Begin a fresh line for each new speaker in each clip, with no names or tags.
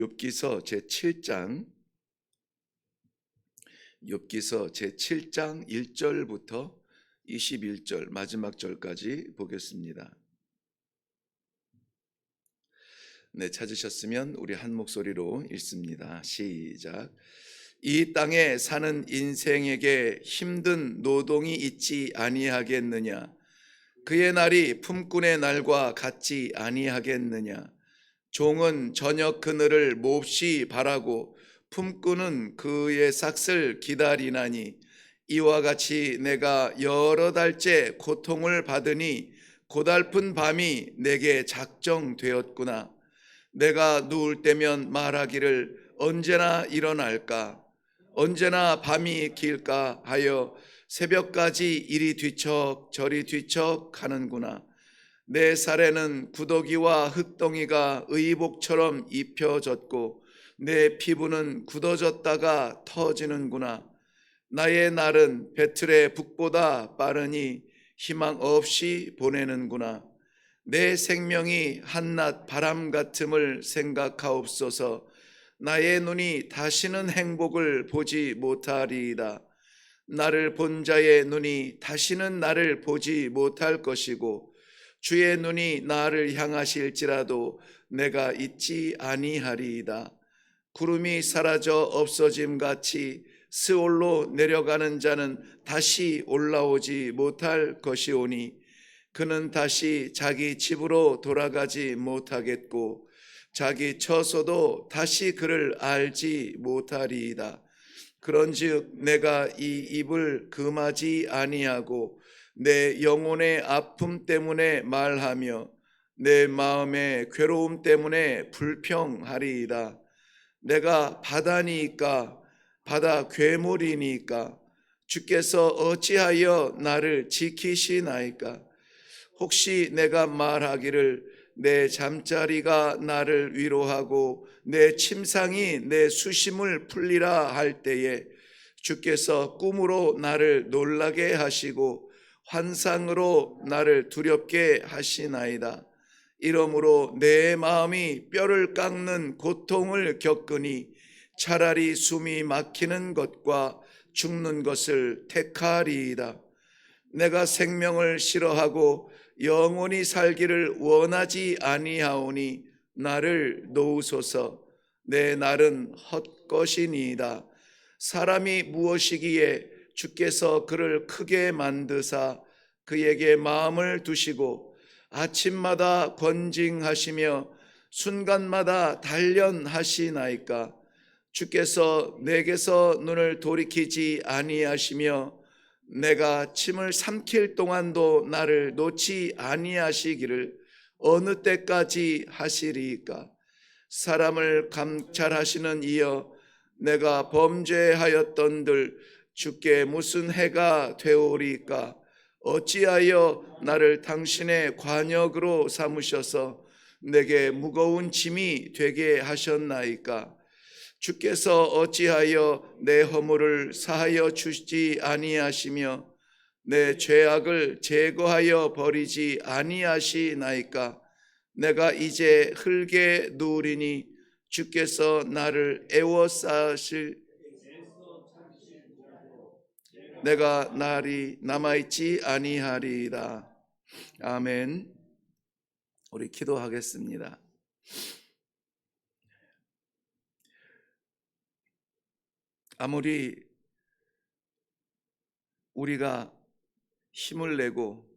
욥기서 제7장 1절부터 21절 마지막 절까지 보겠습니다. 네, 찾으셨으면 우리 한 목소리로 읽습니다. 시작. 이 땅에 사는 인생에게 힘든 노동이 있지 아니하겠느냐? 그의 날이 품꾼의 날과 같지 아니하겠느냐? 종은 저녁 그늘을 몹시 바라고 품꾼은 그의 삭을 기다리나니 이와 같이 내가 여러 달째 고통을 받으니 고달픈 밤이 내게 작정되었구나. 내가 누울 때면 말하기를 언제나 일어날까? 언제나 밤이 길까 하여 새벽까지 이리 뒤척 저리 뒤척 하는구나. 내 살에는 구더기와 흙덩이가 의복처럼 입혀졌고 내 피부는 굳어졌다가 터지는구나. 나의 날은 배틀의 북보다 빠르니 희망 없이 보내는구나. 내 생명이 한낮 바람 같음을 생각하옵소서. 나의 눈이 다시는 행복을 보지 못하리이다. 나를 본 자의 눈이 다시는 나를 보지 못할 것이고 주의 눈이 나를 향하실지라도 내가 잊지 아니하리이다. 구름이 사라져 없어짐 같이 스올로 내려가는 자는 다시 올라오지 못할 것이오니 그는 다시 자기 집으로 돌아가지 못하겠고 자기 처소도 다시 그를 알지 못하리이다. 그런즉 내가 이 입을 금하지 아니하고 내 영혼의 아픔 때문에 말하며 내 마음의 괴로움 때문에 불평하리이다. 내가 바다니까 바다 괴물이니까 주께서 어찌하여 나를 지키시나이까? 혹시 내가 말하기를 내 잠자리가 나를 위로하고 내 침상이 내 수심을 풀리라 할 때에 주께서 꿈으로 나를 놀라게 하시고 환상으로 나를 두렵게 하시나이다. 이러므로 내 마음이 뼈를 깎는 고통을 겪으니 차라리 숨이 막히는 것과 죽는 것을 택하리이다. 내가 생명을 싫어하고 영원히 살기를 원하지 아니하오니 나를 놓으소서. 내 날은 헛것이니이다. 사람이 무엇이기에 주께서 그를 크게 만드사 그에게 마음을 두시고 아침마다 권징하시며 순간마다 단련하시나이까? 주께서 내게서 눈을 돌이키지 아니하시며 내가 침을 삼킬 동안도 나를 놓지 아니하시기를 어느 때까지 하시리이까? 사람을 감찰하시는 이여 내가 범죄하였던들 주께 무슨 해가 되오리까? 어찌하여 나를 당신의 관역으로 삼으셔서 내게 무거운 짐이 되게 하셨나이까? 주께서 어찌하여 내 허물을 사하여 주시지 아니하시며 내 죄악을 제거하여 버리지 아니하시나이까? 내가 이제 흙에 누우리니 주께서 나를 애워싸실 내가 날이 남아있지 아니하리이다. 아멘. 우리 기도하겠습니다. 아무리 우리가 힘을 내고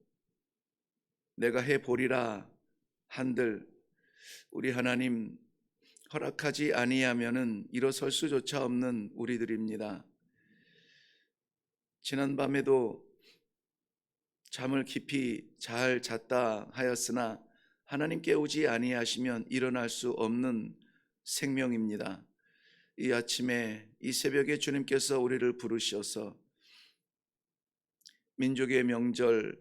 내가 해보리라 한들 우리 하나님 허락하지 아니하면은 일어설 수조차 없는 우리들입니다. 지난밤에도 잠을 깊이 잘 잤다 하였으나 하나님 깨우지 아니하시면 일어날 수 없는 생명입니다. 이 아침에 이 새벽에 주님께서 우리를 부르셔서 민족의 명절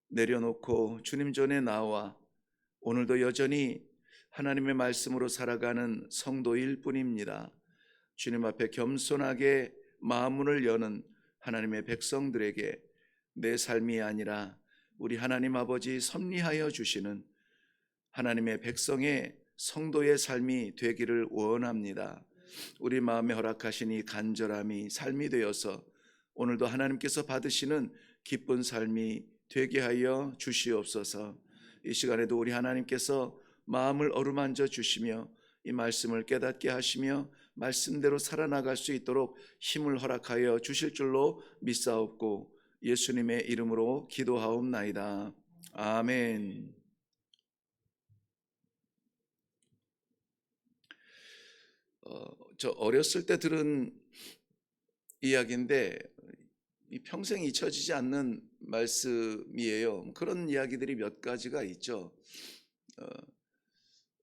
내려놓고 주님 전에 나와 오늘도 여전히 하나님의 말씀으로 살아가는 성도일 뿐입니다. 주님 앞에 겸손하게 마음문을 여는 하나님의 백성들에게 내 삶이 아니라 우리 하나님 아버지 섭리하여 주시는 하나님의 백성의 성도의 삶이 되기를 원합니다. 우리 마음에 허락하신 이 간절함이 삶이 되어서 오늘도 하나님께서 받으시는 기쁜 삶이 되게 하여 주시옵소서. 이 시간에도 우리 하나님께서 마음을 어루만져 주시며 이 말씀을 깨닫게 하시며 말씀대로 살아나갈 수 있도록 힘을 허락하여 주실 줄로 믿사옵고 예수님의 이름으로 기도하옵나이다. 아멘. 저 어렸을 때 들은 이야기인데 평생 잊혀지지 않는 말씀이에요. 그런 이야기들이 몇 가지가 있죠.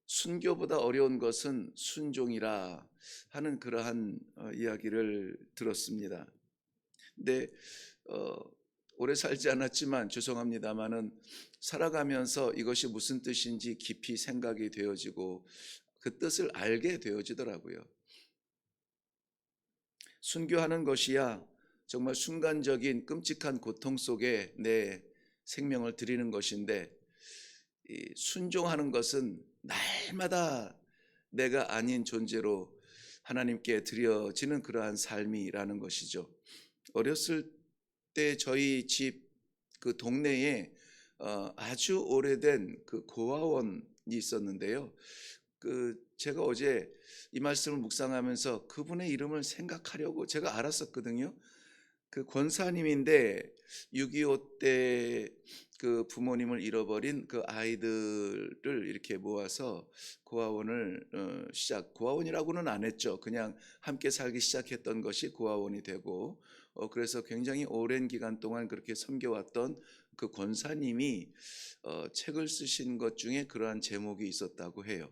순교보다 어려운 것은 순종이라 하는 그러한 이야기를 들었습니다. 근데 오래 살지 않았지만 죄송합니다마는 살아가면서 이것이 무슨 뜻인지 깊이 생각이 되어지고 그 뜻을 알게 되어지더라고요. 순교하는 것이야 정말 순간적인 끔찍한 고통 속에 내 생명을 드리는 것인데, 이 순종하는 것은 날마다 내가 아닌 존재로 하나님께 드려지는 그러한 삶이라는 것이죠. 어렸을 때 저희 집 그 동네에 아주 오래된 그 고아원이 있었는데요. 제가 어제 이 말씀을 묵상하면서 그분의 이름을 생각하려고 제가 알았었거든요. 그 권사님인데 6.25 때 그 부모님을 잃어버린 그 아이들을 이렇게 모아서 고아원을 고아원이라고는 안 했죠. 그냥 함께 살기 시작했던 것이 고아원이 되고, 그래서 굉장히 오랜 기간 동안 그렇게 섬겨왔던 그 권사님이 책을 쓰신 것 중에 그러한 제목이 있었다고 해요.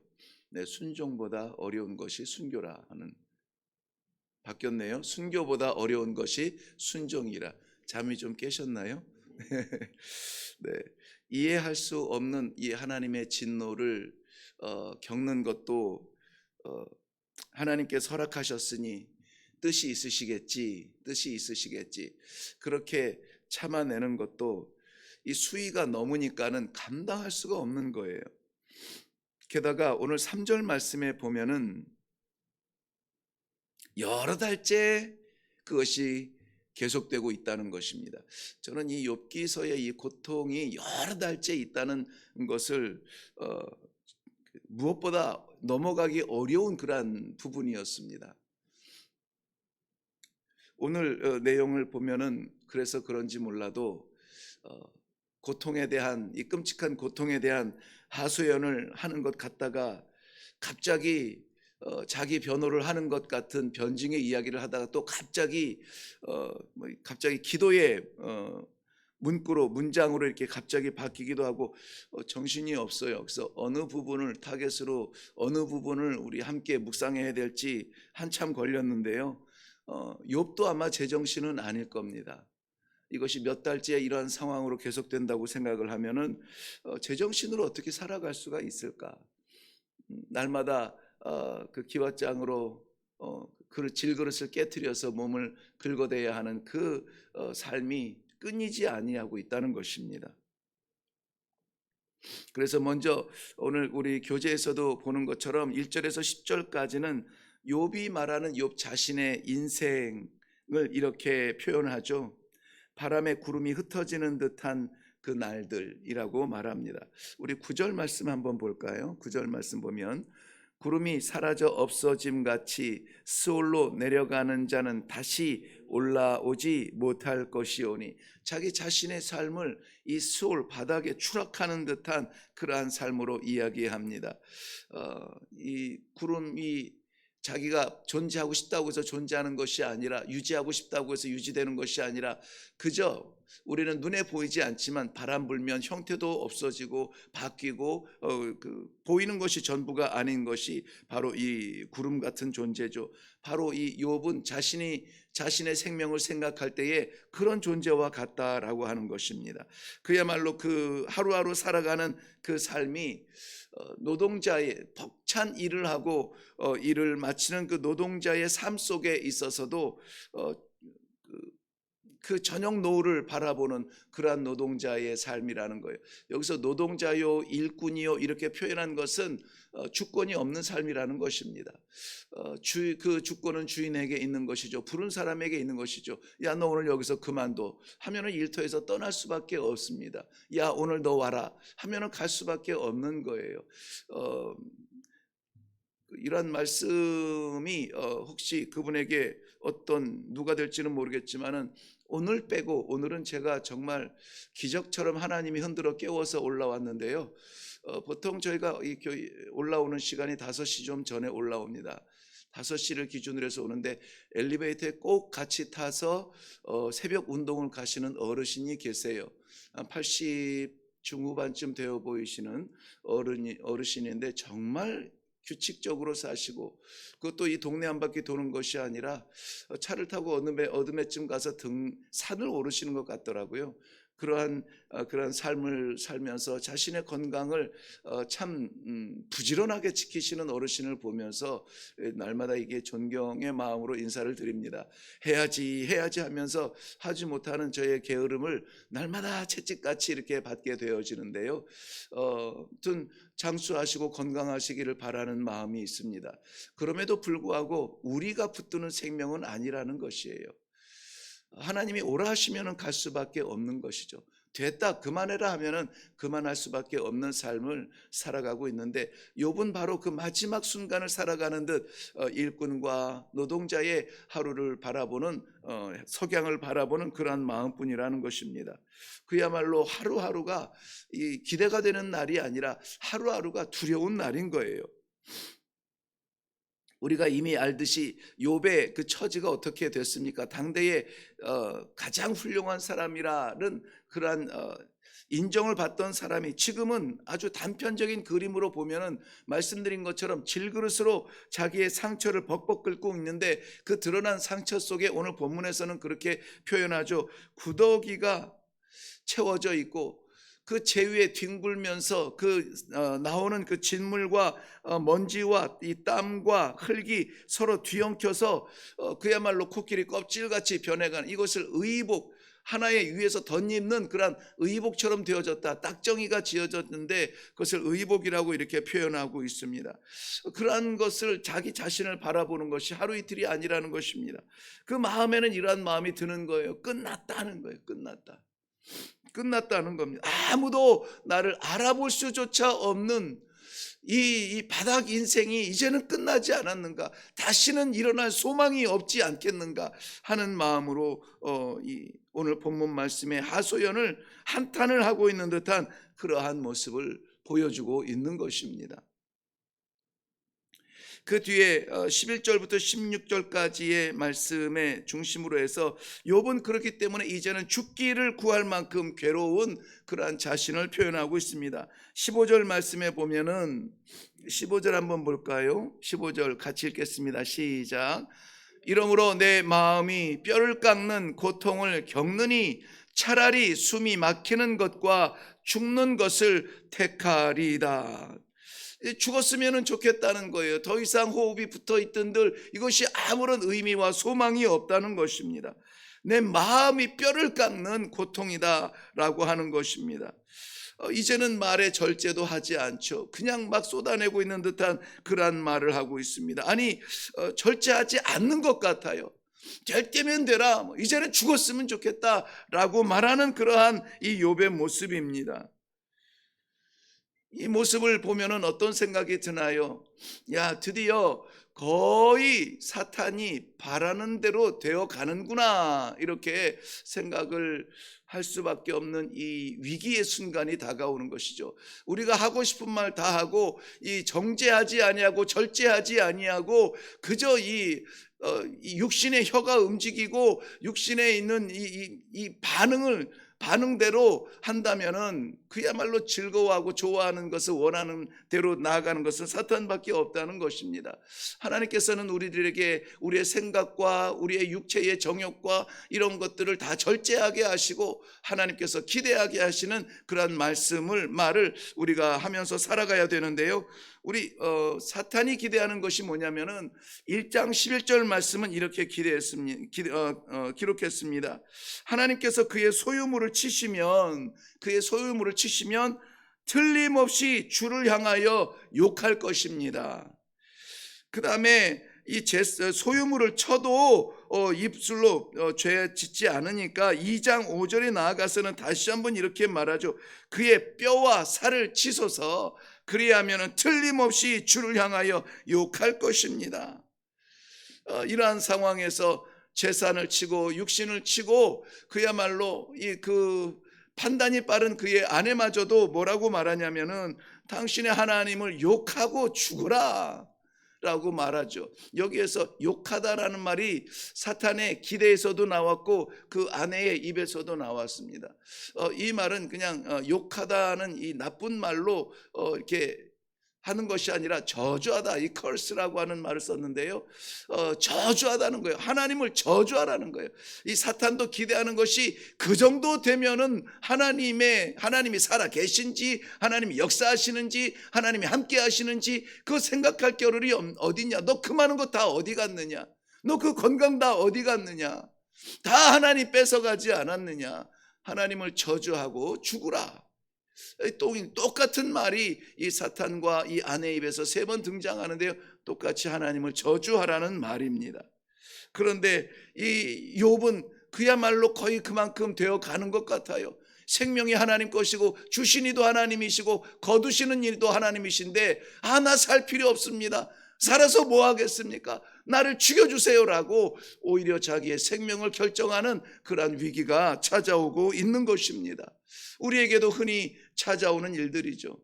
네, 순종보다 어려운 것이 순교라 하는. 바뀌었네요. 순교보다 어려운 것이 순종이라. 잠이 좀 깨셨나요? 네, 이해할 수 없는 이 하나님의 진노를 겪는 것도 하나님께서 허락하셨으니 뜻이 있으시겠지. 그렇게 참아내는 것도 이 수위가 넘으니까는 감당할 수가 없는 거예요. 게다가 오늘 3절 말씀에 보면은 여러 달째 그것이 계속되고 있다는 것입니다. 저는 이 욥기서의 이 고통이 여러 달째 있다는 것을 무엇보다 넘어가기 어려운 그러한 부분이었습니다. 오늘 내용을 보면은 그래서 그런지 몰라도 고통에 대한, 이 끔찍한 고통에 대한 하소연을 하는 것 같다가 갑자기 자기 변호를 하는 것 같은 변증의 이야기를 하다가 또 갑자기 기도의 문장으로 이렇게 갑자기 바뀌기도 하고 정신이 없어요. 그래서 어느 부분을 타겟으로 어느 부분을 우리 함께 묵상해야 될지 한참 걸렸는데요. 욥도 아마 제정신은 아닐 겁니다. 이것이 몇 달째 이러한 상황으로 계속된다고 생각을 하면은 제정신으로 어떻게 살아갈 수가 있을까? 날마다 그 기왓장으로 질그릇을 깨트려서 몸을 긁어대야 하는 그 삶이 끊이지 아니하고 있다는 것입니다. 그래서 먼저 오늘 우리 교재에서도 보는 것처럼 1절에서 10절까지는 욥이 말하는 욥 자신의 인생을 이렇게 표현하죠. 바람에 구름이 흩어지는 듯한 그 날들이라고 말합니다. 우리 9절 말씀 한번 볼까요? 9절 말씀 보면 구름이 사라져 없어짐 같이 스올로 내려가는 자는 다시 올라오지 못할 것이오니, 자기 자신의 삶을 이 스올 바닥에 추락하는 듯한 그러한 삶으로 이야기합니다. 이 구름이 자기가 존재하고 싶다고 해서 존재하는 것이 아니라, 유지하고 싶다고 해서 유지되는 것이 아니라, 그저 우리는 눈에 보이지 않지만 바람 불면 형태도 없어지고 바뀌고 보이는 것이 전부가 아닌 것이 바로 이 구름 같은 존재죠. 바로 이 욥은 자신의 생명을 생각할 때에 그런 존재와 같다라고 하는 것입니다. 그야말로 그 하루하루 살아가는 그 삶이 노동자의 벅찬 일을 하고 일을 마치는 그 노동자의 삶 속에 있어서도 그 저녁 노을을 바라보는 그러한 노동자의 삶이라는 거예요. 여기서 노동자요, 일꾼이요 이렇게 표현한 것은 주권이 없는 삶이라는 것입니다. 그 주권은 주인에게 있는 것이죠. 부른 사람에게 있는 것이죠. 야, 너 오늘 여기서 그만둬 하면은 일터에서 떠날 수밖에 없습니다. 야, 오늘 너 와라 하면은 갈 수밖에 없는 거예요. 이런 말씀이 혹시 그분에게 어떤 누가 될지는 모르겠지만은 오늘 빼고, 오늘은 제가 정말 기적처럼 하나님이 흔들어 깨워서 올라왔는데요. 보통 저희가 이 교회 올라오는 시간이 5시 좀 전에 올라옵니다. 5시를 기준으로 해서 오는데 엘리베이터에 꼭 같이 타서 새벽 운동을 가시는 어르신이 계세요. 80 중후반쯤 되어 보이시는 어르신인데 정말 규칙적으로 사시고, 그것도 이 동네 한 바퀴 도는 것이 아니라 차를 타고 어둠에쯤 가서 산을 오르시는 것 같더라고요. 그러한 삶을 살면서 자신의 건강을 참 부지런하게 지키시는 어르신을 보면서 날마다 이게 존경의 마음으로 인사를 드립니다. 해야지 하면서 하지 못하는 저의 게으름을 날마다 채찍같이 이렇게 받게 되어지는데요. 아무튼 장수하시고 건강하시기를 바라는 마음이 있습니다. 그럼에도 불구하고 우리가 붙드는 생명은 아니라는 것이에요. 하나님이 오라 하시면은 갈 수밖에 없는 것이죠. 됐다 그만해라 하면은 그만할 수밖에 없는 삶을 살아가고 있는데, 욥은 바로 그 마지막 순간을 살아가는 듯 일꾼과 노동자의 하루를 바라보는 석양을 바라보는 그러한 마음뿐이라는 것입니다. 그야말로 하루하루가 기대가 되는 날이 아니라 하루하루가 두려운 날인 거예요. 우리가 이미 알듯이 욥의 그 처지가 어떻게 됐습니까? 당대의 가장 훌륭한 사람이라는 그러한 인정을 받던 사람이 지금은 아주 단편적인 그림으로 보면은 말씀드린 것처럼 질그릇으로 자기의 상처를 벅벅 긁고 있는데, 그 드러난 상처 속에 오늘 본문에서는 그렇게 표현하죠. 구더기가 채워져 있고 그 제위에 뒹굴면서 나오는 그 진물과 먼지와 이 땀과 흙이 서로 뒤엉켜서 그야말로 코끼리 껍질같이 변해가는, 이것을 의복, 하나의 위에서 덧입는 그런 의복처럼 되어졌다. 딱정이가 지어졌는데 그것을 의복이라고 이렇게 표현하고 있습니다. 그러한 것을 자기 자신을 바라보는 것이 하루 이틀이 아니라는 것입니다. 그 마음에는 이러한 마음이 드는 거예요. 끝났다는 거예요. 끝났다는 겁니다. 아무도 나를 알아볼 수조차 없는 이 바닥 인생이 이제는 끝나지 않았는가, 다시는 일어날 소망이 없지 않겠는가 하는 마음으로 오늘 본문 말씀에 하소연을 한탄을 하고 있는 듯한 그러한 모습을 보여주고 있는 것입니다. 그 뒤에 11절부터 16절까지의 말씀의 중심으로 해서 욥은 그렇기 때문에 이제는 죽기를 구할 만큼 괴로운 그러한 자신을 표현하고 있습니다. 15절 말씀에 보면은 15절 한번 볼까요? 15절 같이 읽겠습니다. 시작. 이러므로 내 마음이 뼈를 깎는 고통을 겪느니 차라리 숨이 막히는 것과 죽는 것을 택하리이다. 죽었으면 좋겠다는 거예요. 더 이상 호흡이 붙어 있던들 이것이 아무런 의미와 소망이 없다는 것입니다. 내 마음이 뼈를 깎는 고통이다 라고 하는 것입니다. 이제는 말에 절제도 하지 않죠. 그냥 막 쏟아내고 있는 듯한 그러한 말을 하고 있습니다. 아니 절제하지 않는 것 같아요. 될 때면 되라, 이제는 죽었으면 좋겠다 라고 말하는 그러한 이 욥의 모습입니다. 이 모습을 보면은 어떤 생각이 드나요? 야, 드디어 거의 사탄이 바라는 대로 되어 가는구나, 이렇게 생각을 할 수밖에 없는 이 위기의 순간이 다가오는 것이죠. 우리가 하고 싶은 말 다 하고 이 정죄하지 아니하고 절제하지 아니하고 그저 이 육신의 혀가 움직이고 육신에 있는 이 반응을 반응대로 한다면은 그야말로 즐거워하고 좋아하는 것을 원하는 대로 나아가는 것은 사탄밖에 없다는 것입니다. 하나님께서는 우리들에게 우리의 생각과 우리의 육체의 정욕과 이런 것들을 다 절제하게 하시고 하나님께서 기대하게 하시는 그러한 말을 우리가 하면서 살아가야 되는데요. 우리 사탄이 기대하는 것이 뭐냐면은 1장 11절 말씀은 이렇게 기록했습니다. 하나님께서 그의 소유물을 치시면 틀림없이 주를 향하여 욕할 것입니다. 그 다음에 이 소유물을 쳐도 입술로 죄 짓지 않으니까 2장 5절에 나아가서는 다시 한번 이렇게 말하죠. 그의 뼈와 살을 치소서 그리하면 틀림없이 주를 향하여 욕할 것입니다. 이러한 상황에서 재산을 치고 육신을 치고 그야말로 그 판단이 빠른 그의 아내마저도 뭐라고 말하냐면은 당신의 하나님을 욕하고 죽으라 라고 말하죠. 여기에서 욕하다라는 말이 사탄의 기대에서도 나왔고 그 아내의 입에서도 나왔습니다. 이 말은 그냥 욕하다는 이 나쁜 말로 이렇게 하는 것이 아니라 저주하다, 이 curse라고 하는 말을 썼는데요. 저주하다는 거예요. 하나님을 저주하라는 거예요. 이 사탄도 기대하는 것이 그 정도 되면은 하나님이 살아 계신지, 하나님이 역사하시는지, 하나님이 함께 하시는지 그 생각할 겨를이 어디냐? 너 그 많은 거 다 어디 갔느냐? 너 그 건강 다 어디 갔느냐? 다 하나님 뺏어가지 않았느냐? 하나님을 저주하고 죽으라. 또 똑같은 말이 이 사탄과 이 아내 입에서 3번 등장하는데요. 똑같이 하나님을 저주하라는 말입니다. 그런데 이 욥은 그야말로 거의 그만큼 되어 가는 것 같아요. 생명이 하나님 것이고 주신 이도 하나님이시고 거두시는 이도 하나님이신데 나 살 필요 없습니다. 살아서 뭐 하겠습니까? 나를 죽여주세요라고 오히려 자기의 생명을 결정하는 그러한 위기가 찾아오고 있는 것입니다. 우리에게도 흔히 찾아오는 일들이죠.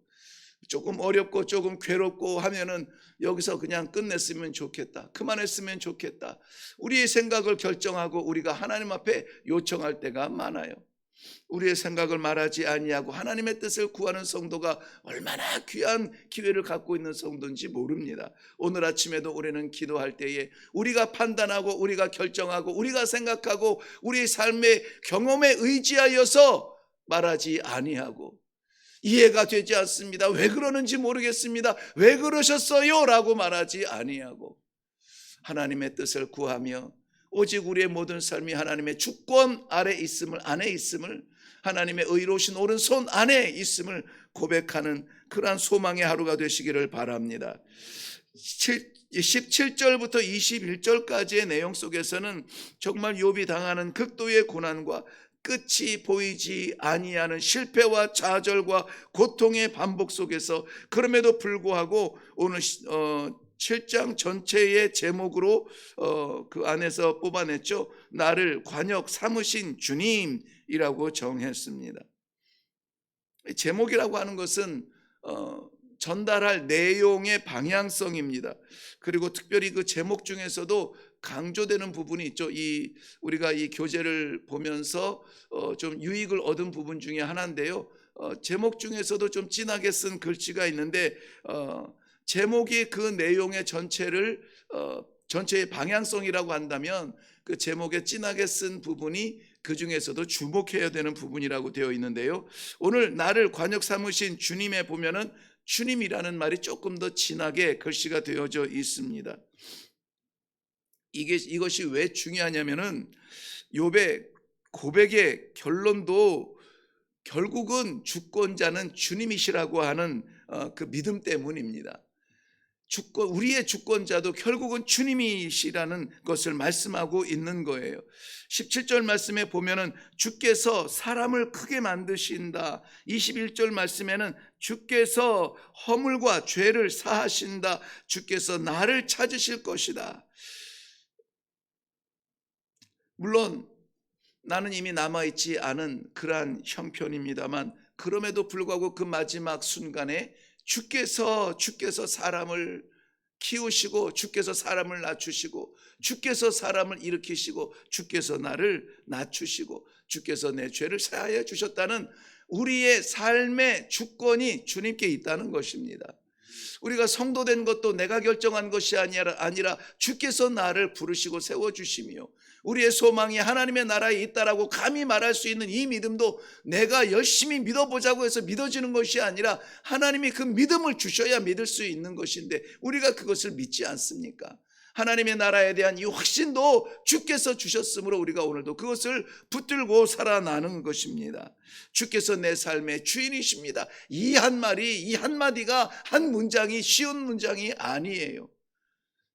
조금 어렵고 조금 괴롭고 하면은 여기서 그냥 끝냈으면 좋겠다, 그만했으면 좋겠다, 우리의 생각을 결정하고 우리가 하나님 앞에 요청할 때가 많아요. 우리의 생각을 말하지 아니하고 하나님의 뜻을 구하는 성도가 얼마나 귀한 기회를 갖고 있는 성도인지 모릅니다. 오늘 아침에도 우리는 기도할 때에 우리가 판단하고 우리가 결정하고 우리가 생각하고 우리의 삶의 경험에 의지하여서 말하지 아니하고 이해가 되지 않습니다, 왜 그러는지 모르겠습니다, 왜 그러셨어요? 라고 말하지 아니하고 하나님의 뜻을 구하며 오직 우리의 모든 삶이 하나님의 주권 안에 있음을 하나님의 의로우신 오른손 안에 있음을 고백하는 그러한 소망의 하루가 되시기를 바랍니다. 17절부터 21절까지의 내용 속에서는 정말 욥이 당하는 극도의 고난과 끝이 보이지 아니하는 실패와 좌절과 고통의 반복 속에서 그럼에도 불구하고 오늘 7장 전체의 제목으로 그 안에서 뽑아냈죠. 나를 관역 삼으신 주님이라고 정했습니다. 제목이라고 하는 것은 전달할 내용의 방향성입니다. 그리고 특별히 그 제목 중에서도 강조되는 부분이 있죠. 우리가 이 교재를 보면서 좀 유익을 얻은 부분 중에 하나인데요. 제목 중에서도 좀 진하게 쓴 글씨가 있는데 제목이 그 내용의 전체의 방향성이라고 한다면 그 제목에 진하게 쓴 부분이 그 중에서도 주목해야 되는 부분이라고 되어 있는데요. 오늘 나를 관역 삼으신 주님에 보면은 주님이라는 말이 조금 더 진하게 글씨가 되어져 있습니다. 이것이 왜 중요하냐면은 욥의 고백의 결론도 결국은 주권자는 주님이시라고 하는 그 믿음 때문입니다. 우리의 주권자도 결국은 주님이시라는 것을 말씀하고 있는 거예요. 17절 말씀에 보면은 주께서 사람을 크게 만드신다. 21절 말씀에는 주께서 허물과 죄를 사하신다. 주께서 나를 찾으실 것이다. 물론 나는 이미 남아있지 않은 그러한 형편입니다만 그럼에도 불구하고 그 마지막 순간에 주께서 사람을 키우시고 주께서 사람을 낮추시고 주께서 사람을 일으키시고 주께서 나를 낮추시고 주께서 내 죄를 사하여 주셨다는 우리의 삶의 주권이 주님께 있다는 것입니다. 우리가 성도된 것도 내가 결정한 것이 아니라 주께서 나를 부르시고 세워주시며 우리의 소망이 하나님의 나라에 있다라고 감히 말할 수 있는 이 믿음도 내가 열심히 믿어보자고 해서 믿어지는 것이 아니라 하나님이 그 믿음을 주셔야 믿을 수 있는 것인데 우리가 그것을 믿지 않습니까? 하나님의 나라에 대한 이 확신도 주께서 주셨으므로 우리가 오늘도 그것을 붙들고 살아나는 것입니다. 주께서 내 삶의 주인이십니다. 이 한마디가 한 문장이 쉬운 문장이 아니에요.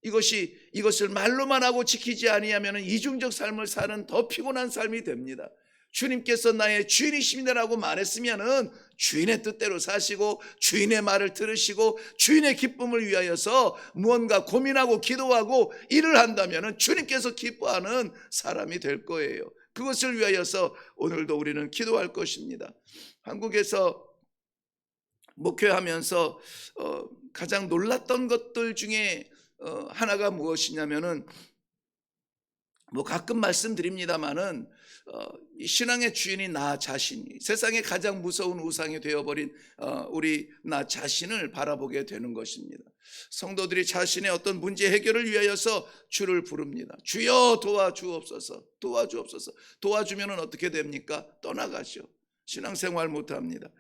이것을 말로만 하고 지키지 아니하면 이중적 삶을 사는 더 피곤한 삶이 됩니다. 주님께서 나의 주인이십니다라고 말했으면은 주인의 뜻대로 사시고 주인의 말을 들으시고 주인의 기쁨을 위하여서 무언가 고민하고 기도하고 일을 한다면은 주님께서 기뻐하는 사람이 될 거예요. 그것을 위하여서 오늘도 우리는 기도할 것입니다. 한국에서 목회하면서 가장 놀랐던 것들 중에 하나가 무엇이냐면은 가끔 말씀드립니다마는 신앙의 주인이 나 자신이 세상에 가장 무서운 우상이 되어버린 우리 나 자신을 바라보게 되는 것입니다. 성도들이 자신의 어떤 문제 해결을 위하여서 주를 부릅니다. 주여 도와주옵소서. 도와주면 어떻게 됩니까? 떠나가죠. 신앙생활 못합니다.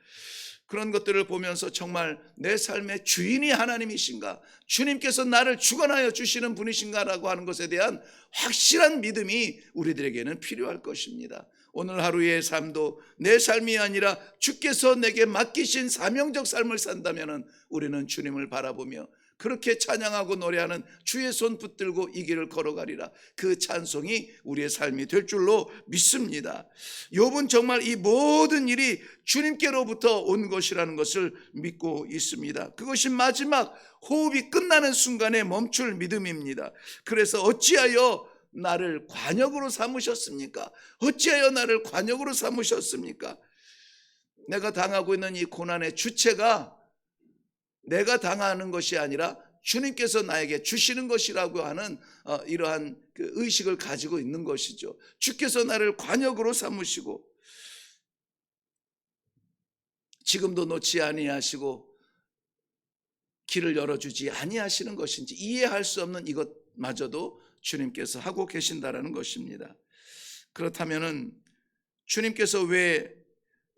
그런 것들을 보면서 정말 내 삶의 주인이 하나님이신가, 주님께서 나를 주관하여 주시는 분이신가라고 하는 것에 대한 확실한 믿음이 우리들에게는 필요할 것입니다. 오늘 하루의 삶도 내 삶이 아니라 주께서 내게 맡기신 사명적 삶을 산다면 우리는 주님을 바라보며 그렇게 찬양하고 노래하는 주의 손 붙들고 이 길을 걸어가리라, 그 찬송이 우리의 삶이 될 줄로 믿습니다. 욥은 정말 이 모든 일이 주님께로부터 온 것이라는 것을 믿고 있습니다. 그것이 마지막 호흡이 끝나는 순간에 멈출 믿음입니다. 그래서 어찌하여 나를 관역으로 삼으셨습니까? 어찌하여 나를 관역으로 삼으셨습니까? 내가 당하고 있는 이 고난의 주체가 내가 당하는 것이 아니라 주님께서 나에게 주시는 것이라고 하는 이러한 그 의식을 가지고 있는 것이죠. 주께서 나를 관역으로 삼으시고 지금도 놓지 아니하시고 길을 열어주지 아니하시는 것인지 이해할 수 없는 이것마저도 주님께서 하고 계신다라는 것입니다. 그렇다면은 주님께서 왜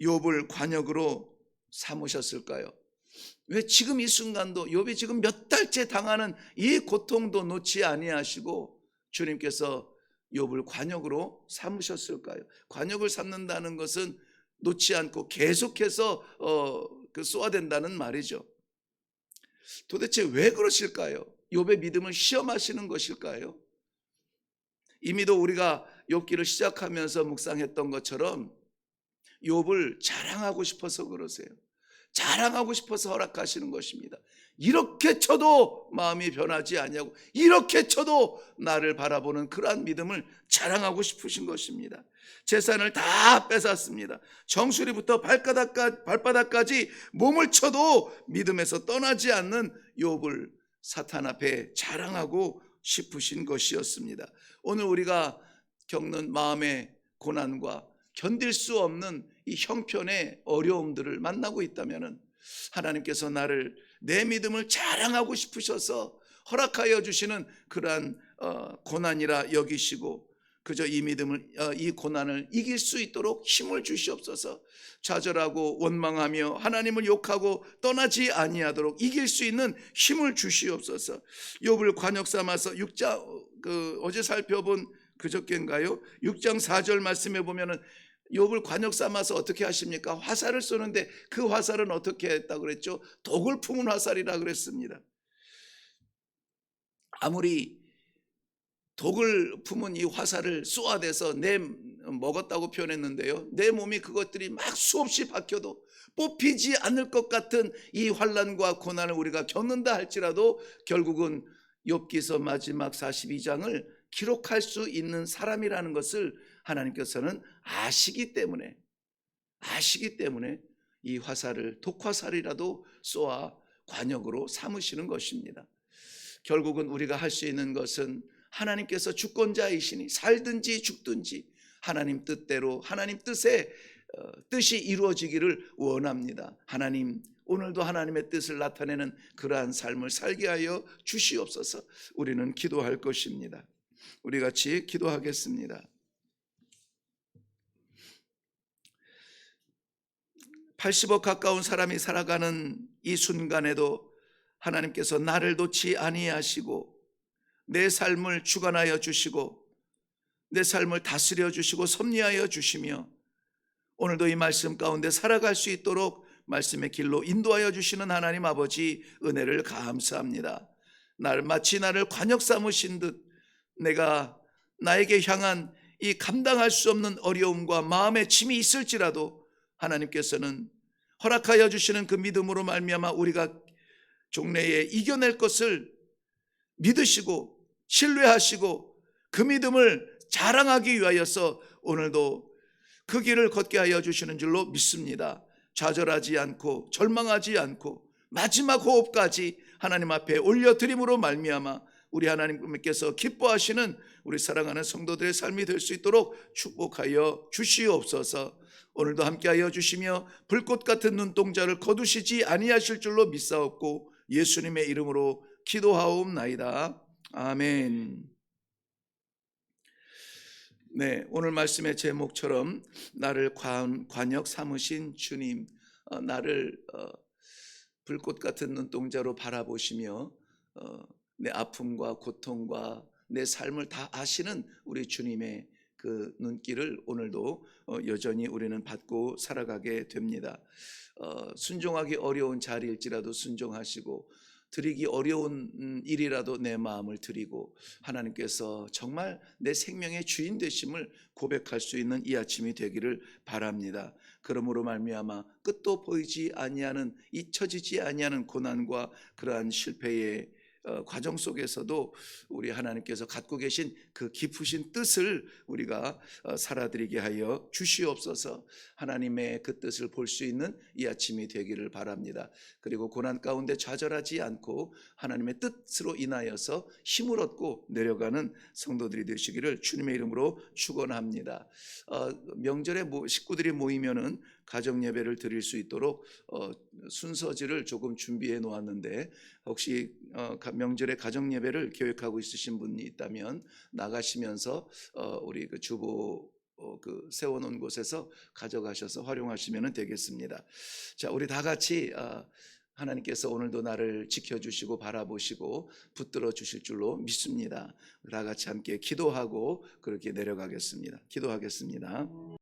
욥을 관역으로 삼으셨을까요? 왜 지금 이 순간도 욥이 지금 몇 달째 당하는 이 고통도 놓지 아니하시고 주님께서 욥을 관역으로 삼으셨을까요? 관역을 삼는다는 것은 놓지 않고 계속해서 쏘아댄다는 말이죠. 도대체 왜 그러실까요? 욥의 믿음을 시험하시는 것일까요? 이미도 우리가 욥기를 시작하면서 묵상했던 것처럼 욥을 자랑하고 싶어서 그러세요. 자랑하고 싶어서 허락하시는 것입니다. 이렇게 쳐도 마음이 변하지 아니하고 이렇게 쳐도 나를 바라보는 그러한 믿음을 자랑하고 싶으신 것입니다. 재산을 다 뺏었습니다. 정수리부터 발바닥까지 몸을 쳐도 믿음에서 떠나지 않는 욥을 사탄 앞에 자랑하고 싶으신 것이었습니다. 오늘 우리가 겪는 마음의 고난과 견딜 수 없는 이 형편의 어려움들을 만나고 있다면 하나님께서 나를 내 믿음을 자랑하고 싶으셔서 허락하여 주시는 그러한 고난이라 여기시고 그저 이 믿음을 이 고난을 이길 수 있도록 힘을 주시옵소서. 좌절하고 원망하며 하나님을 욕하고 떠나지 아니하도록 이길 수 있는 힘을 주시옵소서. 욥을 관역 삼아서 6장 어제 살펴본 그저께인가요? 6장 4절 말씀에 보면은 욥을 관역 삼아서 어떻게 하십니까? 화살을 쏘는데 그 화살은 어떻게 했다고 그랬죠? 독을 품은 화살이라 그랬습니다. 아무리 독을 품은 이 화살을 쏘아대서 먹었다고 표현했는데요, 내 몸이 그것들이 막 수없이 박혀도 뽑히지 않을 것 같은 이 환난과 고난을 우리가 겪는다 할지라도 결국은 욥기서 마지막 42장을 기록할 수 있는 사람이라는 것을 하나님께서는 아시기 때문에 이 화살을 독화살이라도 쏘아 관역으로 삼으시는 것입니다. 결국은 우리가 할 수 있는 것은 하나님께서 주권자이시니 살든지 죽든지 하나님 뜻대로 하나님 뜻이 이루어지기를 원합니다. 하나님, 오늘도 하나님의 뜻을 나타내는 그러한 삶을 살게 하여 주시옵소서. 우리는 기도할 것입니다. 우리 같이 기도하겠습니다. 80억 가까운 사람이 살아가는 이 순간에도 하나님께서 나를 놓지 아니하시고 내 삶을 주관하여 주시고 내 삶을 다스려 주시고 섭리하여 주시며 오늘도 이 말씀 가운데 살아갈 수 있도록 말씀의 길로 인도하여 주시는 하나님 아버지 은혜를 감사합니다. 마치 나를 관역 삼으신 듯 내가 나에게 향한 이 감당할 수 없는 어려움과 마음의 짐이 있을지라도 하나님께서는 허락하여 주시는 그 믿음으로 말미암아 우리가 종래에 이겨낼 것을 믿으시고 신뢰하시고 그 믿음을 자랑하기 위하여서 오늘도 그 길을 걷게 하여 주시는 줄로 믿습니다. 좌절하지 않고 절망하지 않고 마지막 호흡까지 하나님 앞에 올려드림으로 말미암아 우리 하나님께서 기뻐하시는 우리 사랑하는 성도들의 삶이 될 수 있도록 축복하여 주시옵소서. 오늘도 함께하여 주시며 불꽃 같은 눈동자를 거두시지 아니하실 줄로 믿사옵고 예수님의 이름으로 기도하옵나이다. 아멘. 네, 오늘 말씀의 제목처럼 나를 관역 삼으신 주님, 나를 불꽃 같은 눈동자로 바라보시며 내 아픔과 고통과 내 삶을 다 아시는 우리 주님의 그 눈길을 오늘도 여전히 우리는 받고 살아가게 됩니다. 순종하기 어려운 자리일지라도 순종하시고 드리기 어려운 일이라도 내 마음을 드리고 하나님께서 정말 내 생명의 주인 되심을 고백할 수 있는 이 아침이 되기를 바랍니다. 그러므로 말미암아 끝도 보이지 아니하는 잊혀지지 아니하는 고난과 그러한 실패의 과정 속에서도 우리 하나님께서 갖고 계신 그 깊으신 뜻을 우리가 살아드리게 하여 주시옵소서. 하나님의 그 뜻을 볼 수 있는 이 아침이 되기를 바랍니다. 그리고 고난 가운데 좌절하지 않고 하나님의 뜻으로 인하여서 힘을 얻고 내려가는 성도들이 되시기를 주님의 이름으로 축원합니다. 명절에 식구들이 모이면은 가정 예배를 드릴 수 있도록 순서지를 조금 준비해 놓았는데 혹시 명절에 가정 예배를 계획하고 있으신 분이 있다면 나가시면서 우리 그 주보 그 세워놓은 곳에서 가져가셔서 활용하시면 되겠습니다. 자, 우리 다 같이 하나님께서 오늘도 나를 지켜주시고 바라보시고 붙들어 주실 줄로 믿습니다. 다 같이 함께 기도하고 그렇게 내려가겠습니다. 기도하겠습니다.